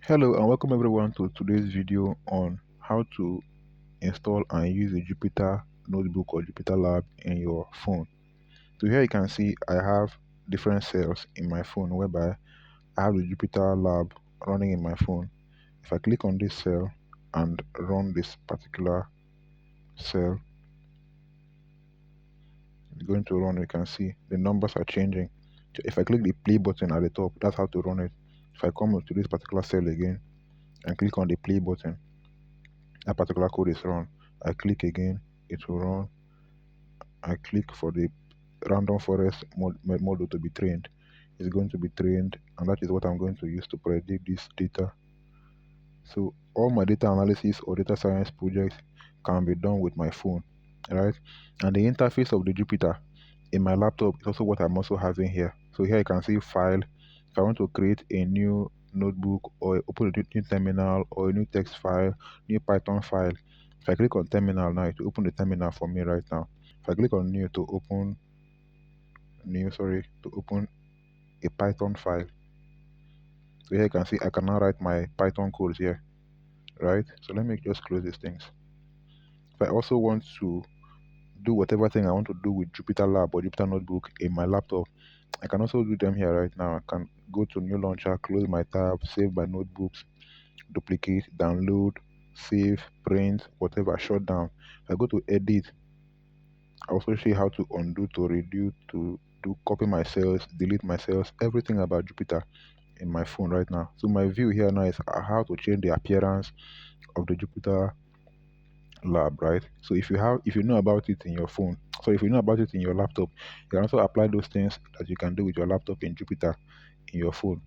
Hello and welcome everyone to today's video on how to install and use a Jupyter Notebook or Jupyter Lab in your phone. So here you can see I have different cells in my phone whereby I have the Jupyter Lab running in my phone. If I click on this cell and run this particular cell, it's going to run. You can see the numbers are changing. So if I click the play button at the top, that's how to run it. If I come to this particular cell again and click on the play button, that particular code is run. I click again, it will run. I click for the random forest model to be trained. It's going to be trained, and that is what I'm going to use to predict this data. So all my data analysis or data science projects can be done with my phone, right? And the interface of the Jupyter in my laptop is also what I'm also having here. So here you can see file. If I want to create a new notebook or open a new terminal or a new text file, new Python file, if I click on terminal now, it will open the terminal for me right now. If I click on new to open to open a Python file. So here you can see I can now write my Python codes here, right? So let me just close these things. If I also want to do whatever thing I want to do with Jupyter Lab or Jupyter Notebook in my laptop, I can also do them here right now. I can go to new launcher, close my tab, save my notebooks, duplicate, download, save, print, whatever, shut down. If I go to edit, I also show you how to undo, to redo, to do copy my cells, delete my cells, everything about Jupyter in my phone right now. So my view here now is how to change the appearance of the Jupyter Lab, right? So if you know about it in your phone, so if you know about it in your laptop, you can also apply those things that you can do with your laptop in Jupyter in your phone.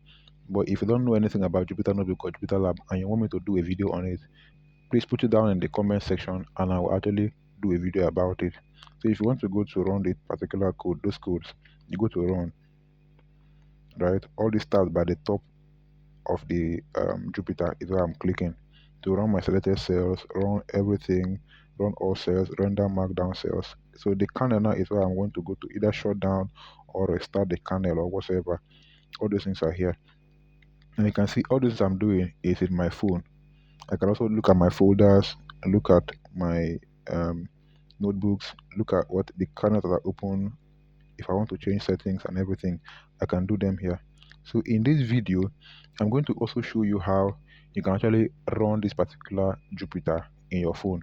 But if you don't know anything about Jupyter Notebook or Jupyter Lab and you want me to do a video on it, please put it down in the comment section and I will actually do a video about it. So if you want to go to run the particular code, those codes, you go to run, right? All these tabs by the top of the Jupyter is where I'm clicking to run my selected cells, run everything, run all cells, render markdown cells. So the kernel now is where I'm going to go to either shut down or restart the kernel or whatever. All those things are here. And you can see all this I'm doing is in my phone. I can also look at my folders, look at my notebooks, look at what the kernels that are open. If I want to change settings and everything, I can do them here. So in this video, I'm going to also show you how you can actually run this particular Jupyter in your phone.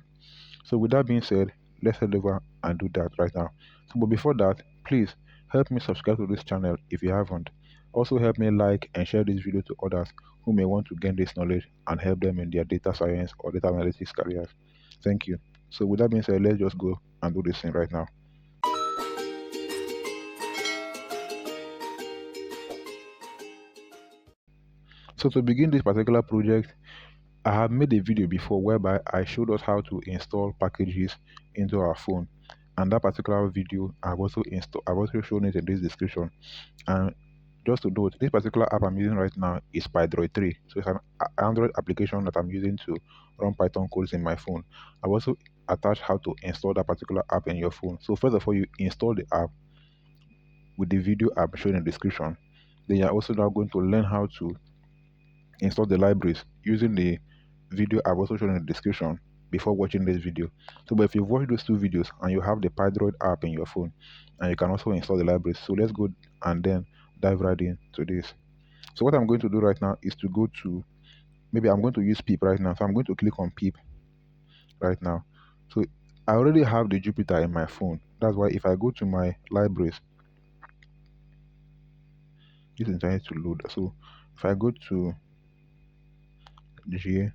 So with that being said, let's head over and do that right now. So, but before that, please help me subscribe to this channel if you haven't. Also help me like and share this video to others who may want to gain this knowledge and help them in their data science or data analytics careers. Thank you. So with that being said, let's just go and do this thing right now. So to begin this particular project, I have made a video before whereby I showed us how to install packages into our phone, and that particular video I've also shown it in this description. And just to note, this particular app I'm using right now is Pydroid 3, so it's an Android application that I'm using to run Python codes in my phone. I've also attached how to install that particular app in your phone. So first of all, you install the app with the video I'm showing in the description. Then you're also now going to learn how to install the libraries using the video I've also shown in the description before watching this video. So but if you've watched those two videos and you have the Pydroid app in your phone, and you can also install the libraries. So let's go and then dive right into this. So what I'm going to do right now is to go to, maybe I'm going to use pip right now. So I'm going to click on pip right now. So I already have the Jupyter in my phone. That's why if I go to my libraries, this is trying to load. So if I go to G,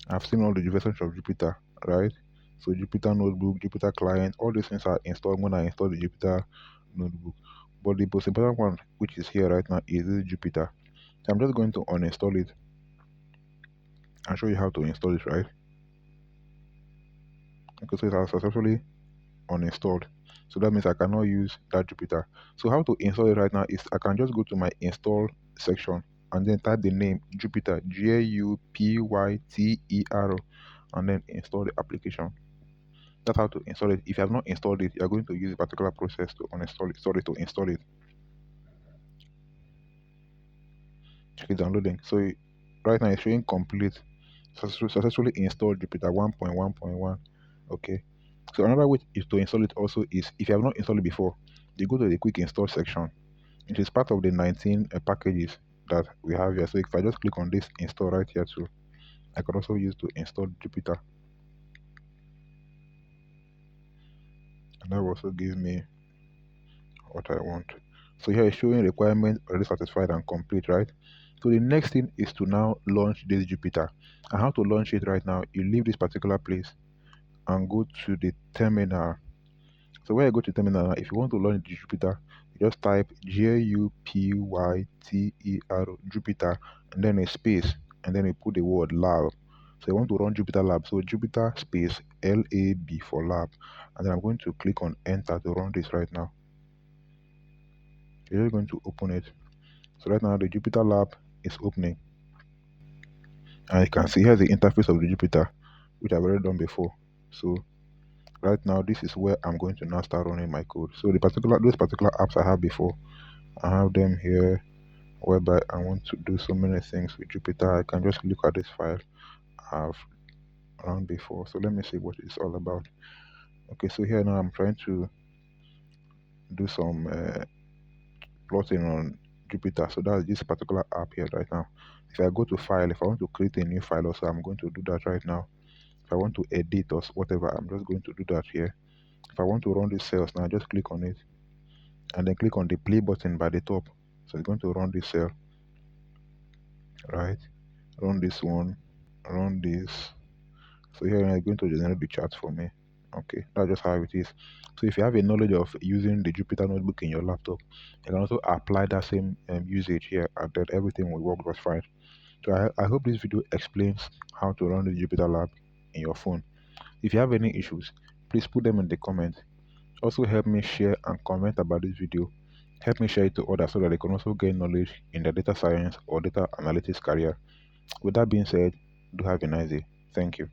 I've seen all the versions of Jupyter, right? So Jupyter Notebook, Jupyter Client, all these things are installed when I install the Jupyter Notebook. But the most important one, which is here right now, is this Jupyter. So I'm just going to uninstall it and show you how to install it, right? Okay, so it has successfully uninstalled. So that means I cannot use that Jupyter. So how to install it right now is I can just go to my install section and then type the name Jupyter, Jupyter, and then install the application. That's how to install it. If you have not installed it, you're going to use a particular process to uninstall it, to install it. It's downloading. So right now it's showing complete. Successfully installed Jupyter 1.1.1. Okay. So another way is to install it also is if you have not installed it before, you go to the quick install section. It is part of the 19 packages that we have here. So if I just click on this install right here too, I can also use to install Jupyter. And that will also give me what I want. So here it's showing requirement already satisfied and complete, right? So the next thing is to now launch this Jupyter. And how to launch it right now, you leave this particular place and go to the terminal. So when you go to terminal, if you want to launch the Jupyter, you just type Jupyter, Jupyter, and then a space, and then you put the word lab. So you want to run Jupyter lab. So Jupyter space LAB for lab. And then I'm going to click on enter to run this right now. You're going to open it. So right now the Jupyter lab is opening. And you can see here the interface of the Jupyter, which I've already done before. So right now this is where I'm going to now start running my code. So those particular apps I have before, I have them here whereby I want to do so many things with Jupyter. I can just look at this file I've run before. So let me see what it's all about. Okay, so here now I'm trying to do some plotting on Jupyter. So that's this particular app here right now. If I go to file, if I want to create a new file also, I'm going to do that right now. If I want to edit or whatever, I'm just going to do that here. If I want to run these cells now, just click on it and then click on the play button by the top. So it's going to run this cell, right? Run this one, run this. So here it's going to generate the chart for me. Okay, that's just how it is. So if you have a knowledge of using the Jupyter Notebook in your laptop, you can also apply that same usage here, and then everything will work just fine. So I hope this video explains how to run the Jupyter Lab in your phone. If you have any issues, please put them in the comments. Also help me share and comment about this video. Help me share it to others so that they can also gain knowledge in the data science or data analytics career. With that being said, do have a nice day. Thank you.